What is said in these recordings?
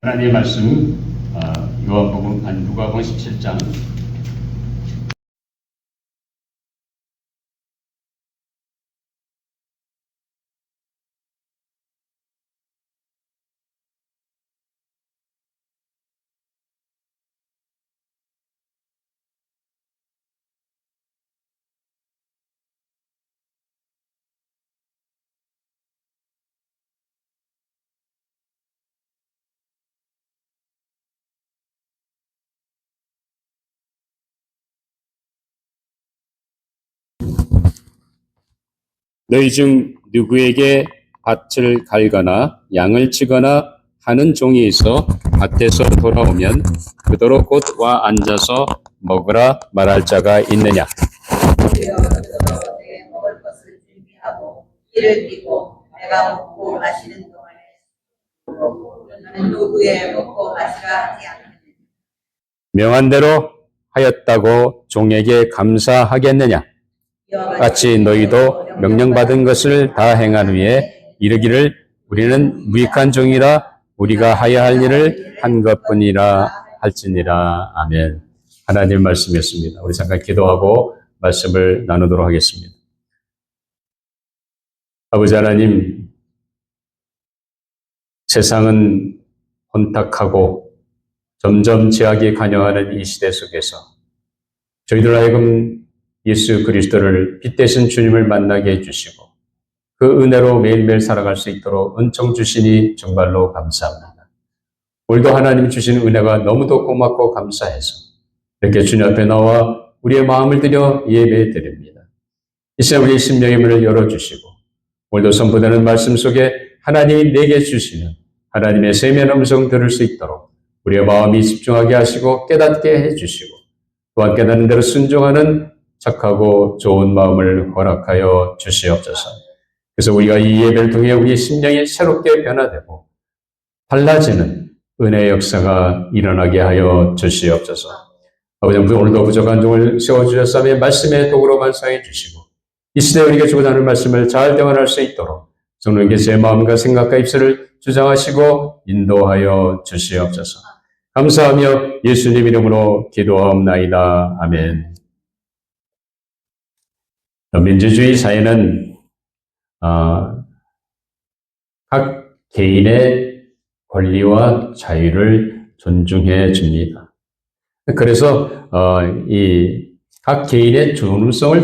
하나님의 말씀 요한복음 누가복음 17장 너희 중 누구에게 밭을 갈거나 양을 치거나 하는 종이 있어 밭에서 돌아오면 그더러 곧 와 앉아서 먹으라 말할 자가 있느냐. 내게 먹을 것을 준비하고 이를 띠고 내가 먹고 마시는 동안에 너는 누구의 먹고 마시라 하지 않느냐. 명한 대로 하였다고 종에게 감사하겠느냐. 같이 너희도 명령받은 것을 다 행한 후에 이르기를 우리는 무익한 종이라 우리가 하야 할 일을 한 것뿐이라 할지니라. 아멘. 하나님 말씀이었습니다. 우리 잠깐 기도하고 말씀을 나누도록 하겠습니다. 아버지 하나님, 세상은 혼탁하고 점점 죄악이 관영하는 이 시대 속에서 저희들 하여금 예수 그리스도를 빛 되신 주님을 만나게 해주시고 그 은혜로 매일매일 살아갈 수 있도록 은총 주시니 정말로 감사합니다. 오늘도 하나님 주신 은혜가 너무도 고맙고 감사해서 이렇게 주님 앞에 나와 우리의 마음을 들여 예배 드립니다. 이 시간 우리의 심령의 문을 열어주시고 오늘도 선포되는 말씀 속에 하나님이 내게 주시는 하나님의 세미한 음성 들을 수 있도록 우리의 마음이 집중하게 하시고 깨닫게 해주시고 또한 깨닫는 대로 순종하는 착하고 좋은 마음을 허락하여 주시옵소서. 그래서 우리가 이 예배를 통해 우리의 심령이 새롭게 변화되고 달라지는 은혜의 역사가 일어나게 하여 주시옵소서. 아버지 오늘도 부족한 종을 세워주셨사며 말씀의 도구로 만사해 주시고 이 시대에 우리가 주고자 하는 말씀을 잘 대원할 수 있도록 성령께 제 마음과 생각과 입술을 주장하시고 인도하여 주시옵소서. 감사하며 예수님 이름으로 기도하옵나이다. 아멘. 민주주의 사회는 각 개인의 권리와 자유를 존중해 줍니다. 그래서 이 각 개인의 존엄성을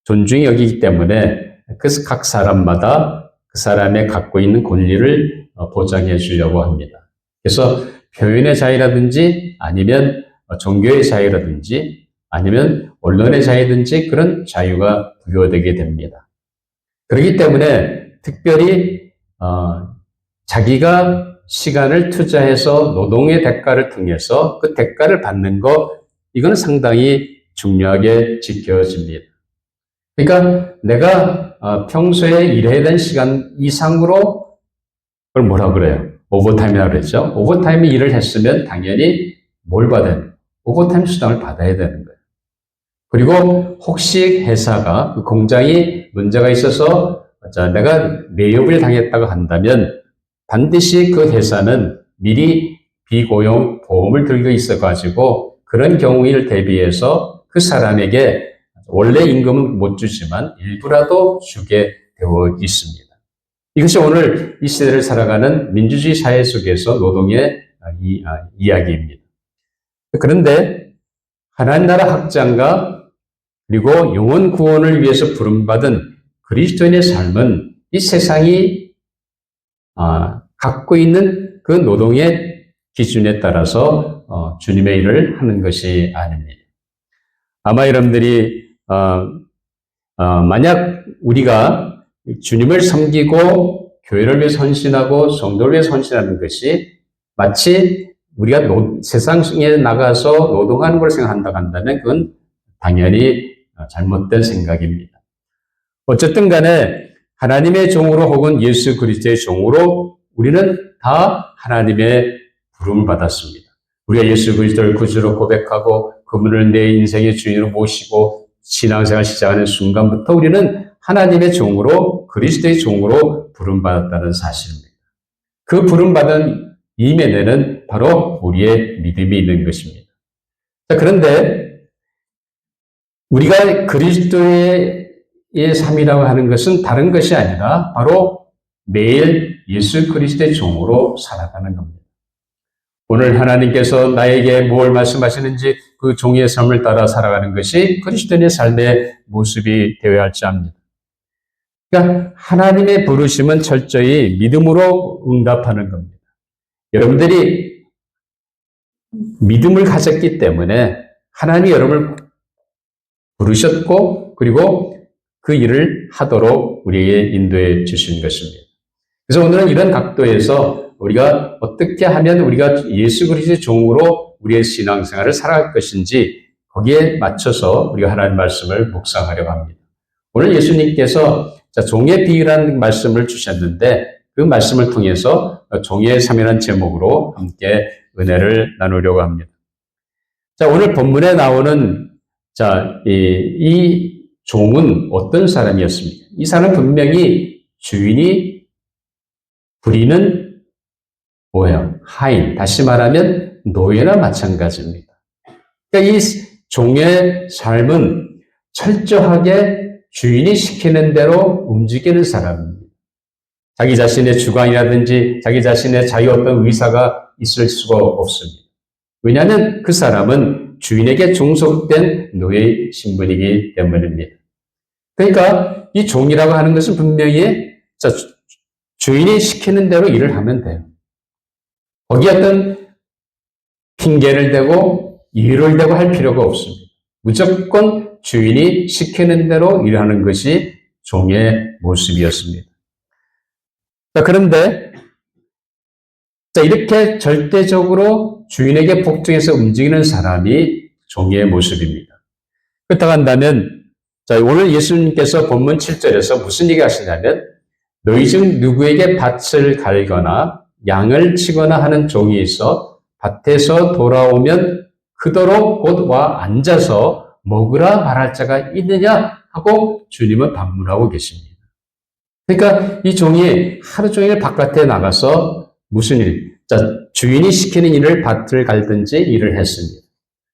존중히 여기기 때문에 그래서 각 사람마다 그 사람의 갖고 있는 권리를 보장해 주려고 합니다. 그래서 표현의 자유라든지 아니면 종교의 자유라든지 아니면 언론의 자유든지 그런 자유가 부여되게 됩니다. 그렇기 때문에 특별히 자기가 시간을 투자해서 노동의 대가를 통해서 그 대가를 받는 것 이건 상당히 중요하게 지켜집니다. 그러니까 내가 평소에 일해야 되는 시간 이상으로 그걸 뭐라 그래요? 오버타임이라고 그랬죠. 오버타임 일을 했으면 당연히 뭘 받아야 돼요? 오버타임 수당을 받아야 되는 거예요. 그리고 혹시 회사가 그 공장이 문제가 있어서 내가 레이업을 당했다고 한다면 반드시 그 회사는 미리 비고용 보험을 들고 있어가지고 그런 경우를 대비해서 그 사람에게 원래 임금은 못 주지만 일부라도 주게 되어 있습니다. 이것이 오늘 이 시대를 살아가는 민주주의 사회 속에서 노동의 이야기입니다. 그런데 하나님 나라 확장과 그리고 영혼 구원을 위해서 부름받은 그리스도인의 삶은 이 세상이 갖고 있는 그 노동의 기준에 따라서 주님의 일을 하는 것이 아닙니다. 아마 여러분들이 만약 우리가 주님을 섬기고 교회를 위해서 헌신하고 성도를 위해서 헌신하는 것이 마치 우리가 세상에 나가서 노동하는 걸 생각한다고 한다면 그건 당연히 잘못된 생각입니다. 어쨌든 간에 하나님의 종으로 혹은 예수 그리스도의 종으로 우리는 다 하나님의 부름을 받았습니다. 우리가 예수 그리스도를 구주로 고백하고 그분을 내 인생의 주인으로 모시고 신앙생활 시작하는 순간부터 우리는 하나님의 종으로 그리스도의 종으로 부름받았다는 사실입니다. 그 부름받은 이면에는 바로 우리의 믿음이 있는 것입니다. 자, 그런데 우리가 그리스도의 삶이라고 하는 것은 다른 것이 아니라 바로 매일 예수 그리스도의 종으로 살아가는 겁니다. 오늘 하나님께서 나에게 뭘 말씀하시는지 그 종의 삶을 따라 살아가는 것이 그리스도인의 삶의 모습이 되어야 할지 압니다. 그러니까 하나님의 부르심은 철저히 믿음으로 응답하는 겁니다. 여러분들이 믿음을 가졌기 때문에 하나님이 여러분을 부르셨고 그리고 그 일을 하도록 우리에게 인도해 주신 것입니다. 그래서 오늘은 이런 각도에서 우리가 어떻게 하면 우리가 예수 그리스도의 종으로 우리의 신앙생활을 살아갈 것인지 거기에 맞춰서 우리가 하나님의 말씀을 묵상하려고 합니다. 오늘 예수님께서 종의 비유라는 말씀을 주셨는데 그 말씀을 통해서 종의 삶이라는 제목으로 함께 은혜를 나누려고 합니다. 자, 오늘 본문에 나오는 이 종은 어떤 사람이었습니까? 이 사람은 분명히 주인이 부리는 뭐예요? 하인. 다시 말하면 노예나 마찬가지입니다. 그러니까 이 종의 삶은 철저하게 주인이 시키는 대로 움직이는 사람입니다. 자기 자신의 주관이라든지 자기 자신의 자유 어떤 의사가 있을 수가 없습니다. 왜냐하면 그 사람은 주인에게 종속된 노예 신분이기 때문입니다. 그러니까 이 종이라고 하는 것은 분명히 주인이 시키는 대로 일을 하면 돼요. 거기에 어떤 핑계를 대고 이유를 대고 할 필요가 없습니다. 무조건 주인이 시키는 대로 일하는 것이 종의 모습이었습니다. 자, 그런데 이렇게 절대적으로 주인에게 복종해서 움직이는 사람이 종의 모습입니다. 그렇다고 한다면 오늘 예수님께서 본문 7절에서 무슨 얘기 하시냐면 너희 중 누구에게 밭을 갈거나 양을 치거나 하는 종이 있어 밭에서 돌아오면 그도록 곧 와 앉아서 먹으라 말할 자가 있느냐 하고 주님은 반문하고 계십니다. 그러니까 이 종이 하루 종일 바깥에 나가서 무슨 일? 주인이 시키는 일을 밭을 갈든지 일을 했습니다.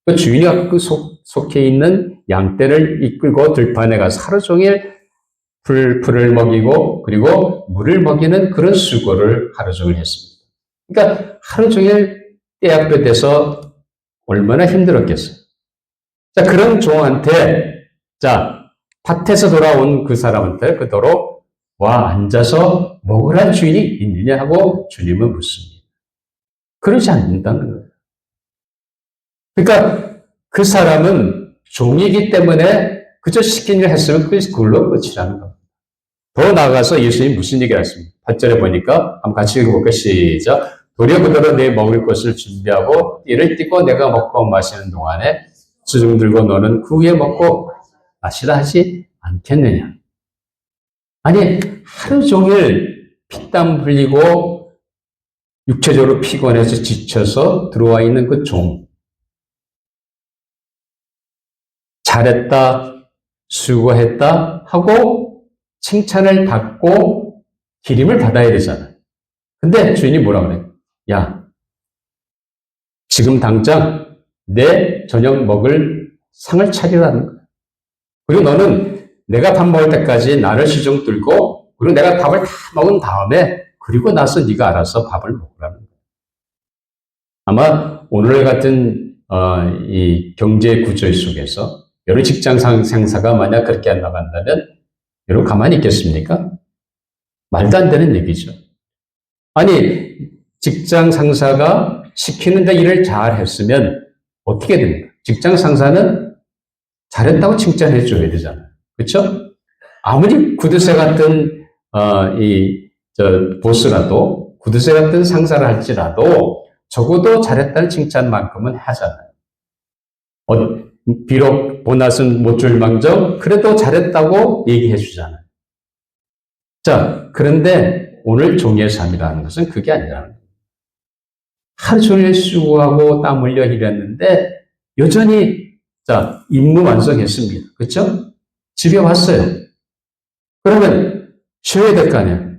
그 주인이 그 속해 있는 양떼를 이끌고 들판에 가서 하루 종일 풀을 먹이고 그리고 물을 먹이는 그런 수고를 하루 종일 했습니다. 그러니까 하루 종일 떼약볕 돼서 얼마나 힘들었겠어요. 그런 종한테 밭에서 돌아온 그 사람한테 그토록 와 앉아서 먹으란 주인이 있느냐 하고 주님은 묻습니다. 그러지 않는다는 거예요. 그러니까 그 사람은 종이기 때문에 그저 시킨 일을 했으면 그걸로 끝이라는 겁니다. 더 나아가서 예수님이 무슨 얘기를 했습니까? 8절에 보니까 한번 같이 읽어볼까요? 시작. 도리어 그대로 내 먹을 것을 준비하고 띠를 띠고 내가 먹고 마시는 동안에 수중 들고 너는 그 후에 먹고 마시라 하지 않겠느냐. 아니 하루 종일 피땀 흘리고 육체적으로 피곤해서 지쳐서 들어와 있는 그 종. 잘했다, 수고했다 하고 칭찬을 받고 기림을 받아야 되잖아요. 근데 주인이 뭐라 그래요? 야, 지금 당장 내 저녁 먹을 상을 차리라는 거야. 그리고 너는 내가 밥 먹을 때까지 나를 시중 들고 그리고 내가 밥을 다 먹은 다음에 그리고 나서 네가 알아서 밥을 먹으라는 거야. 아마 오늘 같은 이 경제 구조 속에서 여러 직장 상사가 만약 그렇게 안 나간다면 여러분 가만히 있겠습니까? 말도 안 되는 얘기죠. 아니 직장 상사가 시키는 데 일을 잘 했으면 어떻게 됩니까? 직장 상사는 잘했다고 칭찬해 줘야 되잖아요. 그렇죠? 아무리 구두쇠 같은 보스라도 구두쇠 같은 상사를 할지라도 적어도 잘했다는 칭찬만큼은 하잖아요. 비록 보너스는 못 줄 망정 그래도 잘했다고 얘기해 주잖아요. 그런데 오늘 종의 삶이라는 것은 그게 아니라는 거예요. 하루 종일 수고하고 땀 흘려 일했는데 여전히 임무 완성했습니다. 그렇죠? 집에 왔어요. 그러면 쉬어야 될 거 아니에요.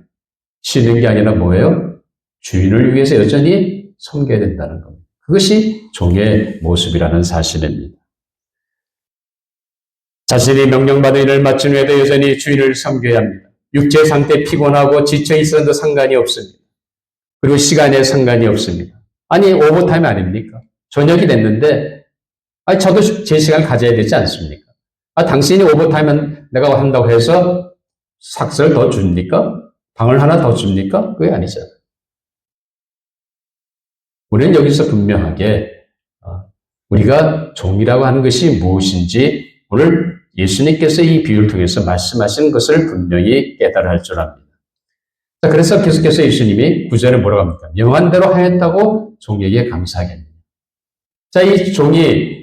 쉬는 게 아니라 뭐예요? 주인을 위해서 여전히 섬겨야 된다는 겁니다. 그것이 종의 모습이라는 사실입니다. 자신이 명령받은 일을 마친 후에도 여전히 주인을 섬겨야 합니다. 육체 상태 피곤하고 지쳐 있어도 상관이 없습니다. 그리고 시간에 상관이 없습니다. 아니, 오버타임 아닙니까? 저녁이 됐는데, 저도 제 시간 가져야 되지 않습니까? 당신이 오버타임은 내가 한다고 해서 삭스를 더 줍니까? 방을 하나 더 줍니까? 그게 아니잖아요. 우리는 여기서 분명하게 우리가 종이라고 하는 것이 무엇인지 오늘 예수님께서 이 비유를 통해서 말씀하신 것을 분명히 깨달아야 할 줄 압니다. 자, 그래서 계속해서 예수님이 9절에 뭐라고 합니까? 명한 대로 하였다고 종에게 감사하겠느냐. 자, 이 종이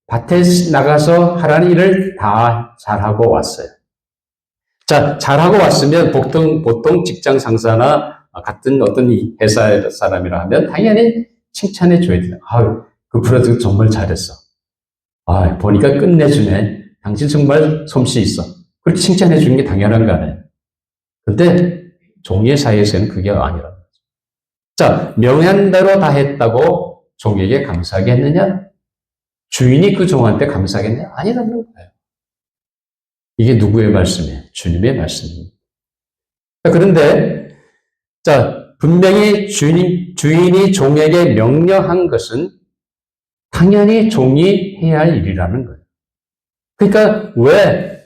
밭에 나가서 하라는 일을 다 잘하고 왔어요. 자, 잘하고 왔으면 보통 직장 상사나 같은 어떤 회사 사람이라 하면 당연히 칭찬해 줘야 돼요. 그 프로젝트 정말 잘했어. 보니까 끝내주네. 당신 정말 솜씨 있어. 그렇게 칭찬해 주는 게 당연한 거 아니에요. 근데 종의 사이에서는 그게 아니라는 거죠. 자, 명한 대로 다 했다고 종에게 감사하게 했느냐? 주인이 그 종한테 감사하겠느냐? 아니라는 거예요. 이게 누구의 말씀이에요? 주님의 말씀입니다. 그런데, 자, 분명히 주인이 종에게 명령한 것은 당연히 종이 해야 할 일이라는 거예요. 그러니까 왜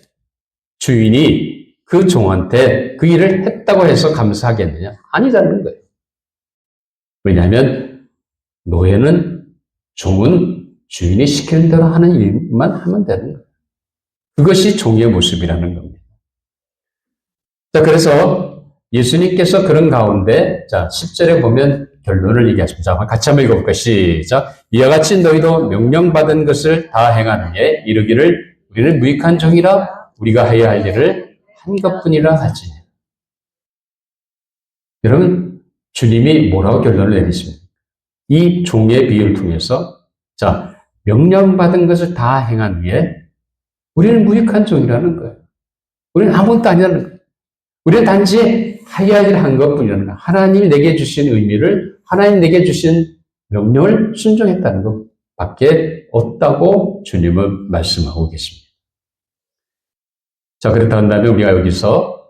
주인이 그 종한테 그 일을 했다고 해서 감사하겠느냐? 아니라는 거예요. 왜냐하면 노예는, 종은 주인이 시키는 대로 하는 일만 하면 되는 거예요. 그것이 종의 모습이라는 겁니다. 자, 그래서 예수님께서 그런 가운데, 자, 10절에 보면 결론을 얘기하십니다. 자, 같이 한번 읽어볼까요? 시작. 이와 같이 너희도 명령받은 것을 다 행한 후에 이르기를 우리는 무익한 종이라 우리가 해야 할 일을 한 것뿐이라 하지. 여러분, 주님이 뭐라고 결론을 내리십니까? 이 종의 비유를 통해서, 자, 명령받은 것을 다 행한 후에 우리는 무익한 종이라는 거예요. 우리는 아무것도 아니라는 거예요. 우리는 단지 해야 할 일을 한 것뿐이라는 거예요. 하나님이 내게 주신 의미를, 하나님 내게 주신 명령을 순종했다는 것밖에 없다고 주님은 말씀하고 계십니다. 자, 그렇다 한다면 우리가 여기서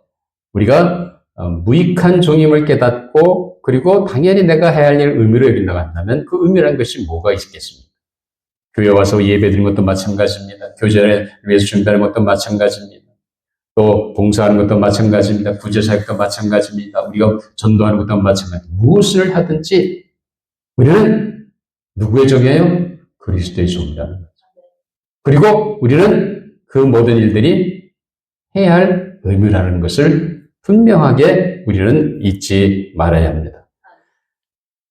우리가 무익한 종임을 깨닫고 그리고 당연히 내가 해야 할 일을 의미로 여긴다고 한다면 그 의미라는 것이 뭐가 있겠습니까? 교회 와서 예배 드리는 것도 마찬가지입니다. 교제를 위해서 준비하는 것도 마찬가지입니다. 또 봉사하는 것도 마찬가지입니다. 구제사역도 마찬가지입니다. 우리가 전도하는 것도 마찬가지입니다. 무엇을 하든지 우리는 누구의 종이에요? 그리스도의 종이라는 거죠. 그리고 우리는 그 모든 일들이 해야 할 의무라는 것을 분명하게 우리는 잊지 말아야 합니다.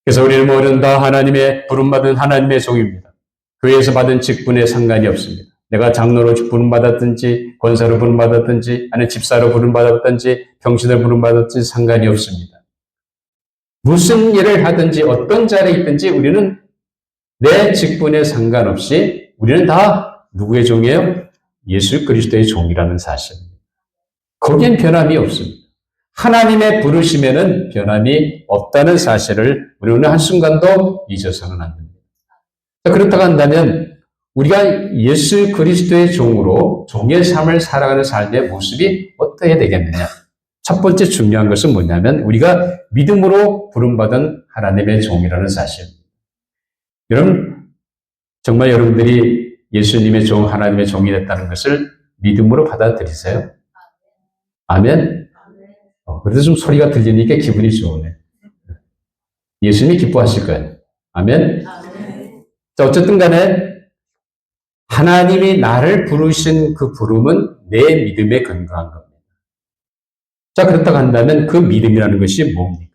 그래서 우리는 모든 다 하나님의 부름받은 하나님의 종입니다. 교회에서 받은 직분에 상관이 없습니다. 내가 장로로 부름받았든지 권사로 부름받았든지 아니면 집사로 부름받았든지 평신으로 부름받았든지 상관이 없습니다. 무슨 일을 하든지 어떤 자리에 있든지 우리는 내 직분에 상관없이 우리는 다 누구의 종이에요? 예수 그리스도의 종이라는 사실입니다. 거기엔 변함이 없습니다. 하나님의 부르심에는 변함이 없다는 사실을 우리는 한순간도 잊어서는 안 됩니다. 그렇다고 한다면 우리가 예수 그리스도의 종으로 종의 삶을 살아가는 삶의 모습이 어떻게 되겠느냐? 첫 번째 중요한 것은 뭐냐면 우리가 믿음으로 부름받은 하나님의 종이라는 사실입니다. 여러분, 정말 여러분들이 예수님의 종, 하나님의 종이 됐다는 것을 믿음으로 받아들이세요? 아멘? 그래도 좀 소리가 들리니까 기분이 좋으네. 예수님이 기뻐하실 거예요. 아멘? 자, 어쨌든 간에 하나님이 나를 부르신 그 부름은 내 믿음에 근거한 겁니다. 자, 그렇다고 한다면 그 믿음이라는 것이 뭡니까?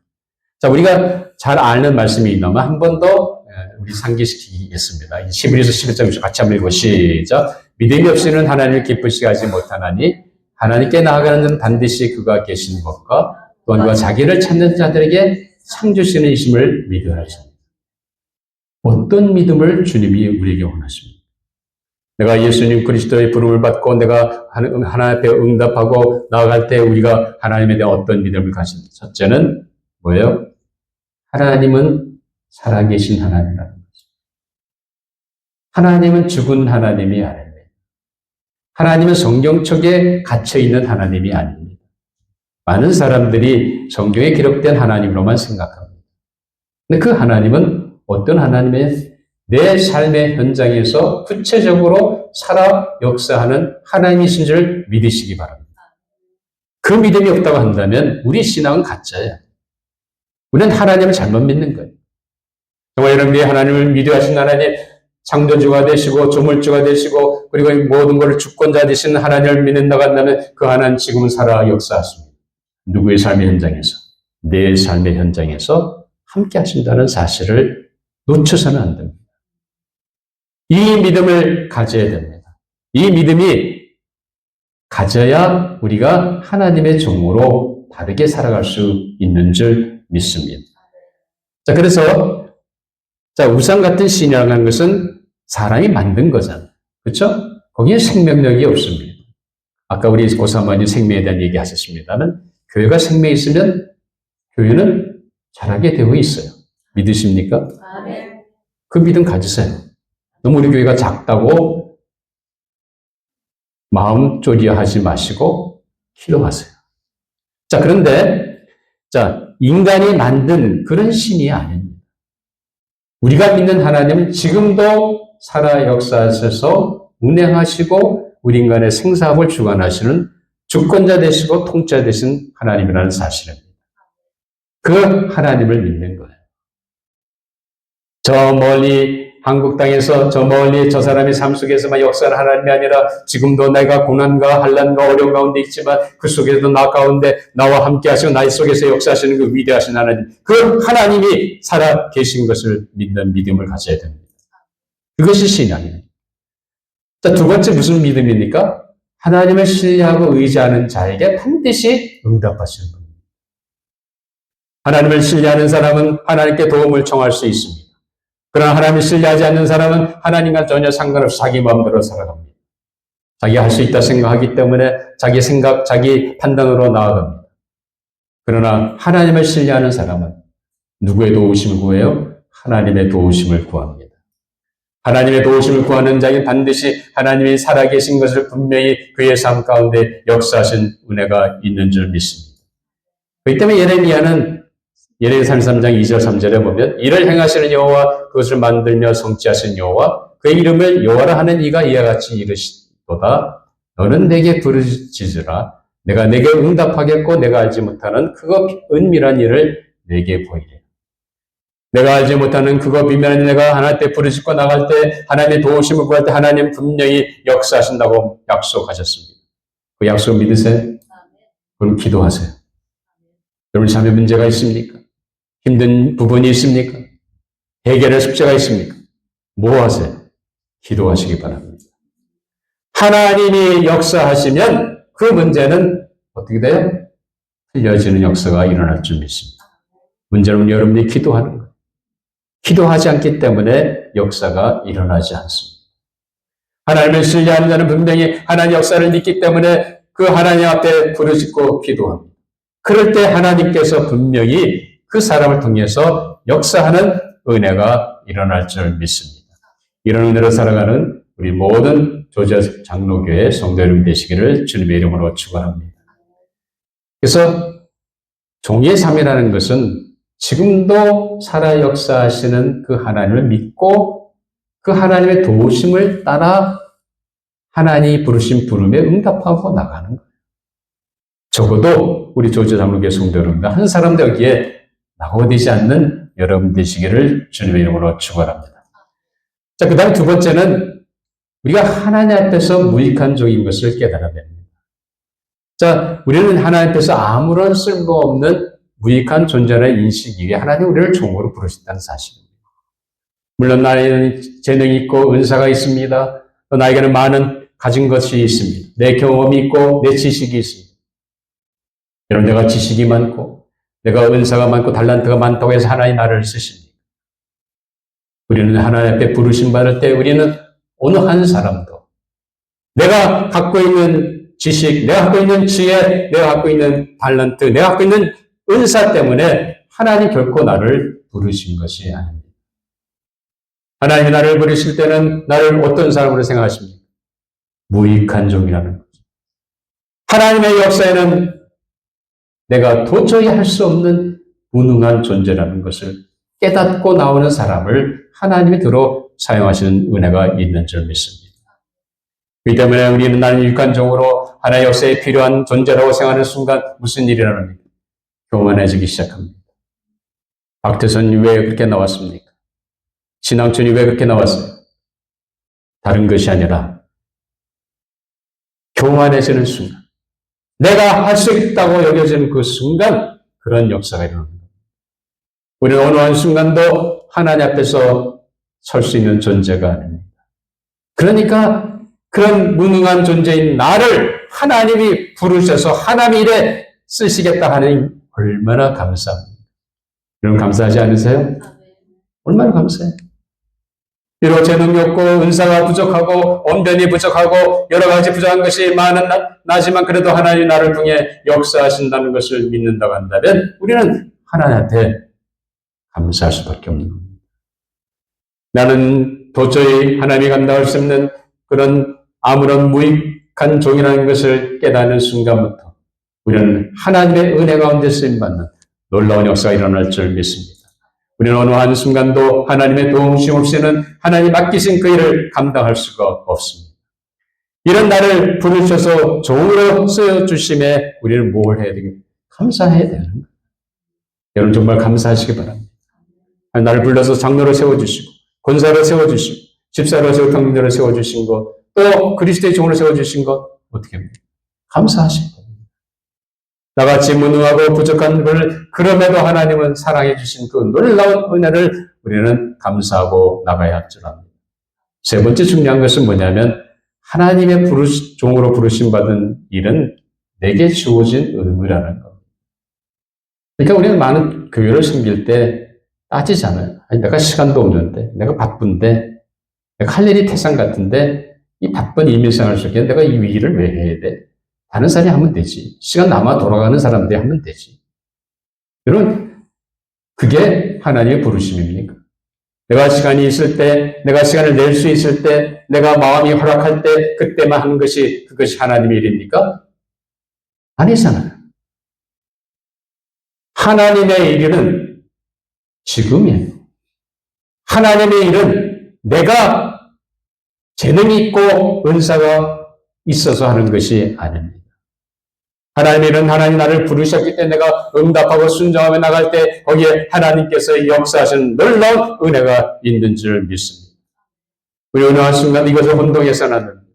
자, 우리가 잘 아는 말씀이 있나마 한 번 더 우리 상기시키겠습니다. 11에서 11장 같이 한번 읽고 시작. 믿음이 없이는 하나님을 기쁘시게 하지 못하나니 하나님께 나아가는 자는 반드시 그가 계신 것과 또한 그가 자기를 찾는 자들에게 상 주시는 이심을 믿어야 하십니다. 어떤 믿음을 주님이 우리에게 원하십니까? 내가 예수님 그리스도의 부름을 받고 내가 하나님 앞에 응답하고 나아갈 때 우리가 하나님에 대한 어떤 믿음을 가집니까? 첫째는 뭐예요? 하나님은 살아계신 하나님이라는 거죠. 하나님은 죽은 하나님이 아닙니다. 하나님은 성경책에 갇혀있는 하나님이 아닙니다. 많은 사람들이 성경에 기록된 하나님으로만 생각합니다. 근데 그 하나님은 어떤 하나님이에요? 내 삶의 현장에서 구체적으로 살아 역사하는 하나님이신 줄 믿으시기 바랍니다. 그 믿음이 없다고 한다면 우리 신앙은 가짜예요. 우리는 하나님을 잘못 믿는 거예요. 정말 여러분이 하나님을 믿어 하신 하나님, 창조주가 되시고 조물주가 되시고 그리고 모든 것을 주권자 되시는 하나님을 믿는다고 한다면 그 하나님 지금은 살아 역사하십니다. 누구의 삶의 현장에서? 내 삶의 현장에서 함께 하신다는 사실을 놓쳐서는 안 됩니다. 이 믿음을 가져야 됩니다. 이 믿음이 가져야 우리가 하나님의 종으로 바르게 살아갈 수 있는 줄 믿습니다. 자, 그래서 우상 같은 신이라고 하는 것은 사람이 만든 거잖아요. 그렇죠? 거기에 생명력이 없습니다. 아까 우리 고사모님 생명에 대한 얘기 하셨습니다만 교회가 생명이 있으면 교회는 자라게 되어 있어요. 믿으십니까? 아멘. 그 믿음 가지세요. 너무 우리 교회가 작다고 마음 쪼리하지 마시고 기도하세요. 자, 그런데 인간이 만든 그런 신이 아닙니다. 우리가 믿는 하나님은 지금도 살아 역사하셔서 운행하시고 우리 인간의 생사학을 주관하시는 주권자 되시고 통치자 되신 하나님이라는 사실입니다. 그 하나님을 믿는 거예요. 저 멀리 한국 땅에서 저 멀리 저 사람의 삶 속에서만 역사하는 하나님이 아니라 지금도 내가 고난과 환난과 어려움 가운데 있지만 그 속에서도 나 가운데 나와 함께 하시고 나의 속에서 역사하시는 그 위대하신 하나님, 그 하나님이 살아 계신 것을 믿는 믿음을 가져야 됩니다. 그것이 신앙입니다. 자, 두 번째 무슨 믿음입니까? 하나님을 신뢰하고 의지하는 자에게 반드시 응답하시는 겁니다. 하나님을 신뢰하는 사람은 하나님께 도움을 청할 수 있습니다. 그러나 하나님을 신뢰하지 않는 사람은 하나님과 전혀 상관없이 자기 마음대로 살아갑니다. 자기가 할 수 있다 생각하기 때문에 자기 생각, 자기 판단으로 나아갑니다. 그러나 하나님을 신뢰하는 사람은 누구의 도우심을 구해요? 하나님의 도우심을 구합니다. 하나님의 도우심을 구하는 자에게 반드시 하나님이 살아계신 것을 분명히 그의 삶 가운데 역사하신 은혜가 있는 줄 믿습니다. 그렇기 때문에 예레미야는 예레미야 33장 2절 3절에 보면 이를 행하시는 여호와 그것을 만들며 성취하신 여호와 그의 이름을 여호와라 하는 이가 이와 같이 이르시도다. 너는 내게 부르짖으라. 내가 내게 응답하겠고 내가 알지 못하는 그거 은밀한 일을 내게 보이리라. 내가 알지 못하는 그거 비밀한 일 내가 하나님 앞에 부르짖고 나갈 때 하나님의 도우심을 구할 때 하나님 분명히 역사하신다고 약속하셨습니다. 그 약속 믿으세요? 그럼 기도하세요. 여러분 삶에 문제가 있습니까? 힘든 부분이 있습니까? 해결할 숙제가 있습니까? 뭐 하세요? 기도하시기 바랍니다. 하나님이 역사하시면 그 문제는 어떻게 돼요? 풀려지는 역사가 일어날 줄 믿습니다. 문제는 여러분이 기도하는 거예요. 기도하지 않기 때문에 역사가 일어나지 않습니다. 하나님을 신뢰하는 자는 분명히 하나님 역사를 믿기 때문에 그 하나님 앞에 부르짖고 기도합니다. 그럴 때 하나님께서 분명히 그 사람을 통해서 역사하는 은혜가 일어날 줄 믿습니다. 이런 은혜로 살아가는 우리 모든 조지 장로교회 성도 여러분 되시기를 주님의 이름으로 축원합니다. 그래서 종의 삶이라는 것은 지금도 살아 역사하시는 그 하나님을 믿고 그 하나님의 도우심을 따라 하나님이 부르신 부름에 응답하고 나가는 거예요. 적어도 우리 조지 장로교회 성도 여러분들 한 사람도 여기에 낙오되지 않는 여러분 되시기를 주님의 이름으로 축원합니다. 자, 그 다음 두 번째는 우리가 하나님 앞에서 무익한 종인 것을 깨달아야 됩니다. 자, 우리는 하나님 앞에서 아무런 쓸모없는 무익한 존재라는 인식 이외에 하나님 우리를 종으로 부르셨다는 사실입니다. 물론 나에게는 재능이 있고 은사가 있습니다. 또 나에게는 많은 가진 것이 있습니다. 내 경험이 있고 내 지식이 있습니다. 여러분, 내가 지식이 많고 내가 은사가 많고 달란트가 많다고 해서 하나님 나를 쓰십니다. 우리는 하나님 앞에 부르심 받을 때 우리는 어느 한 사람도 내가 갖고 있는 지식, 내가 갖고 있는 지혜, 내가 갖고 있는 달란트, 내가 갖고 있는 은사 때문에 하나님 결코 나를 부르신 것이 아닙니다. 하나님이 나를 부르실 때는 나를 어떤 사람으로 생각하십니까? 무익한 종이라는 거죠. 하나님의 역사에는 내가 도저히 할 수 없는 무능한 존재라는 것을 깨닫고 나오는 사람을 하나님이 들어 사용하시는 은혜가 있는 줄 믿습니다. 이 때문에 우리는 나는 유익한 종으로 하나의 역사에 필요한 존재라고 생각하는 순간 무슨 일이 일어납니까? 교만해지기 시작합니다. 박태선이 왜 그렇게 나왔습니까? 신앙촌이 왜 그렇게 나왔어요? 다른 것이 아니라 교만해지는 순간, 내가 할 수 있다고 여겨지는 그 순간 그런 역사가 일어납니다. 우리는 어느 한순간도 하나님 앞에서 설 수 있는 존재가 아닙니다. 그러니까 그런 무능한 존재인 나를 하나님이 부르셔서 하나님 일에 쓰시겠다 하니 얼마나 감사합니다. 여러분 감사하지 않으세요? 얼마나 감사해요. 비록 제 능력고 은사가 부족하고 언변이 부족하고 여러 가지 부족한 것이 나지만 그래도 하나님이 나를 통해 역사하신다는 것을 믿는다고 한다면 우리는 하나님 앞에 감사할 수밖에 없는 겁니다. 나는 도저히 하나님이 감당할 수 없는 그런 아무런 무익한 종이라는 것을 깨닫는 순간부터 우리는 하나님의 은혜 가운데 쓰임받는 놀라운 역사가 일어날 줄 믿습니다. 우리는 어느 한순간도 하나님의 도우심 없이는 하나님 맡기신 그 일을 감당할 수가 없습니다. 이런 나를 부르셔서 종으로 쓰여주심에 우리는 뭘 해야 되겠습니까? 감사해야 되는 거예요. 여러분 정말 감사하시기 바랍니다. 나를 불러서 장로로 세워주시고 권사로 세워주시고 집사로 세우고 평민으로 세워주신 것, 또 그리스도의 종으로 세워주신 것 어떻게 합니까? 감사하시고 나같이 무능하고 부족한 걸 그럼에도 하나님은 사랑해 주신 그 놀라운 은혜를 우리는 감사하고 나가야 할 줄 압니다. 세 번째 중요한 것은 뭐냐면 하나님의 종으로 부르심 받은 일은 내게 주어진 의무라는 것. 그러니까 우리는 많은 교회를 섬길 때 따지잖아요. 아니, 내가 시간도 없는데, 내가 바쁜데, 내가 할 일이 태산 같은데, 이 바쁜 일밀생활 속에 내가 이 일을 왜 해야 돼? 다른 사람이 하면 되지. 시간 남아 돌아가는 사람들이 하면 되지. 여러분, 그게 하나님의 부르심입니까? 내가 시간이 있을 때, 내가 시간을 낼 수 있을 때, 내가 마음이 허락할 때, 그때만 하는 것이 그것이 하나님의 일입니까? 아니잖아요. 하나님의 일은 지금이에요. 하나님의 일은 내가 재능이 있고 은사가 있어서 하는 것이 아닙니다. 하나님의 일은 하나님 나를 부르셨기 때문에 내가 응답하고 순종하며 나갈 때 거기에 하나님께서 역사하시는 놀라운 은혜가 있는 줄 믿습니다. 우리 어느 한순간 이것을 혼동해서는 안 됩니다.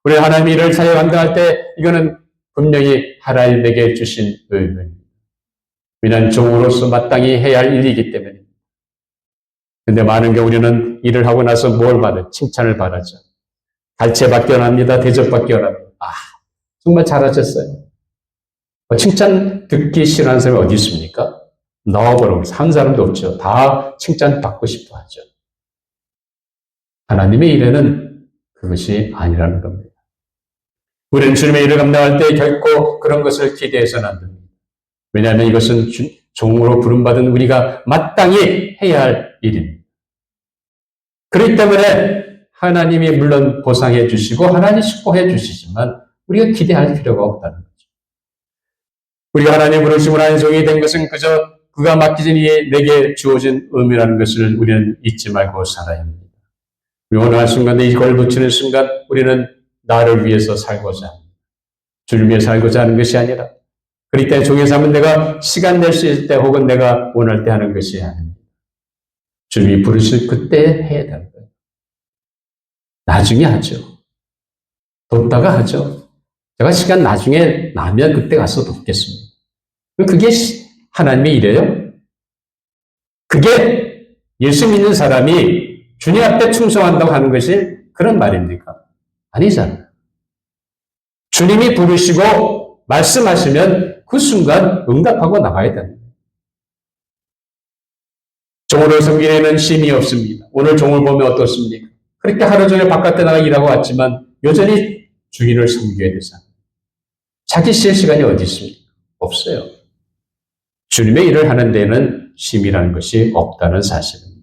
우리 하나님의 일을 사역 감당할 때 이거는 분명히 하나님에게 주신 의무입니다. 우리는 종으로서 마땅히 해야 할 일이기 때문입니다. 근데 많은 경우 우리는 일을 하고 나서 뭘 받아요? 칭찬을 받았죠. 갈채받기 원합니다. 대접받기 원합니다. 정말 잘하셨어요. 칭찬 듣기 싫어하는 사람이 어디 있습니까? 넣어버리고 한 사람도 없죠. 다 칭찬 받고 싶어 하죠. 하나님의 일에는 그것이 아니라는 겁니다. 우리는 주님의 일을 감당할 때 결코 그런 것을 기대해서는 안 됩니다. 왜냐하면 이것은 종으로 부름받은 우리가 마땅히 해야 할 일입니다. 그렇기 때문에 하나님이 물론 보상해 주시고 하나님이 축복해 주시지만 우리가 기대할 필요가 없다는 거죠. 우리가 하나님 부르심으로 하나님 종이 된 것은 그저 그가 맡기신 이에 내게 주어진 의미라는 것을 우리는 잊지 말고 살아야 합니다. 우리 어느 한순간에 이걸 놓치는 순간 우리는 나를 위해서 살고자 합니다. 주를 위해 살고자 하는 것이 아니라 그럴 때 종의 삶은 내가 시간 낼 수 있을 때 혹은 내가 원할 때 하는 것이 아닙니다. 주님이 부르실 그때 해야 되는 거예요. 나중에 하죠. 돕다가 하죠. 제가 시간 나중에 나면 그때 가서 돕겠습니다. 그게 하나님의 일이에요. 그게 예수 믿는 사람이 주님 앞에 충성한다고 하는 것이 그런 말입니까? 아니잖아요. 주님이 부르시고 말씀하시면 그 순간 응답하고 나가야 됩니다. 종으로 섬기는 힘이 없습니다. 오늘 종을 보면 어떻습니까? 그렇게 하루 종일 바깥에 나가 일하고 왔지만 여전히 주인을 섬겨야 되잖아요. 자기 쉴 시간이 어디 있습니까? 없어요. 주님의 일을 하는 데는 쉼이라는 것이 없다는 사실입니다.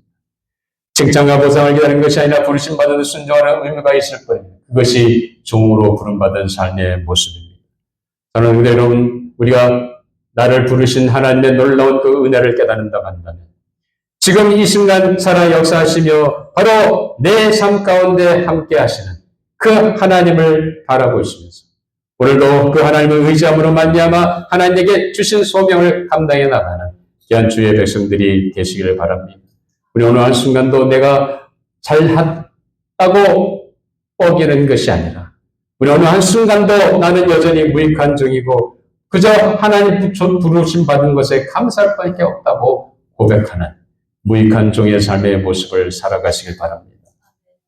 칭찬과 보상을 기다리는 것이 아니라 부르심받은 순종하는 의무가 있을 뿐입니다. 그것이 종으로 부름받은 삶의 모습입니다. 저는 근데 여러분, 우리가 나를 부르신 하나님의 놀라운 그 은혜를 깨닫는다고 한다면 지금 이 순간 살아 역사하시며 바로 내 삶 가운데 함께 하시는 그 하나님을 바라보시면서 오늘도 그 하나님을 의지함으로 말미암아 하나님에게 주신 소명을 감당해 나가는 귀한 주의 백성들이 되시기를 바랍니다. 우리 오늘 한순간도 내가 잘했다고 뻐기는 것이 아니라 우리 어느 한순간도 나는 여전히 무익한 종이고 그저 하나님 부르심 받은 것에 감사할 밖에 없다고 고백하는 무익한 종의 삶의 모습을 살아가시길 바랍니다.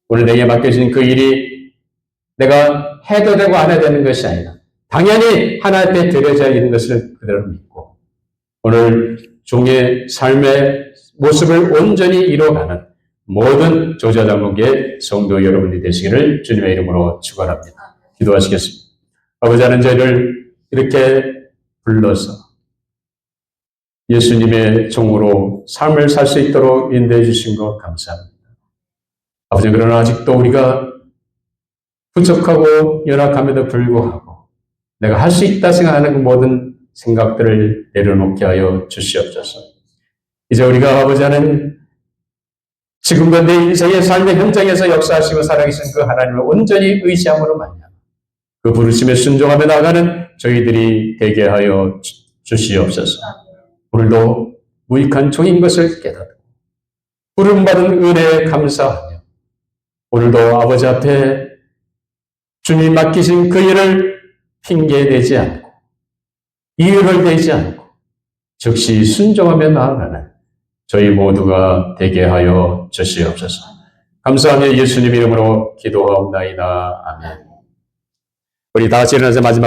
오늘 내게 맡겨진 그 일이 내가 해도 되고 안 해도 되는 것이 아니라 당연히 하나님 앞에 드려져야 있는 것을 그대로 믿고 오늘 종의 삶의 모습을 온전히 이뤄가는 모든 조자장목의 성도 여러분이 되시기를 주님의 이름으로 축원합니다. 기도하시겠습니다. 아버지 하나님, 저희를 이렇게 불러서 예수님의 종으로 삶을 살 수 있도록 인도해 주신 것 감사합니다. 아버지, 그러나 아직도 우리가 부족하고 연약함에도 불구하고 내가 할 수 있다 생각하는 그 모든 생각들을 내려놓게 하여 주시옵소서. 이제 우리가 아버지 하나님, 지금과 내 인생의 삶의 현장에서 역사하시고 살아계신 그 하나님을 온전히 의지함으로 말미암아 그 부르심에 순종하며 나가는 저희들이 되게 하여 주시옵소서. 오늘도 무익한 종인 것을 깨닫고 부름받은 은혜에 감사하며 오늘도 아버지 앞에 주님 맡기신 그 일을 핑계대지 않고 이유를 대지 않고 즉시 순종하며 나아가는 저희 모두가 되게 하여 주시옵소서. 감사하며 예수님 이름으로 기도하옵나이다. 아멘. 우리 다 같이 일어나서 마지막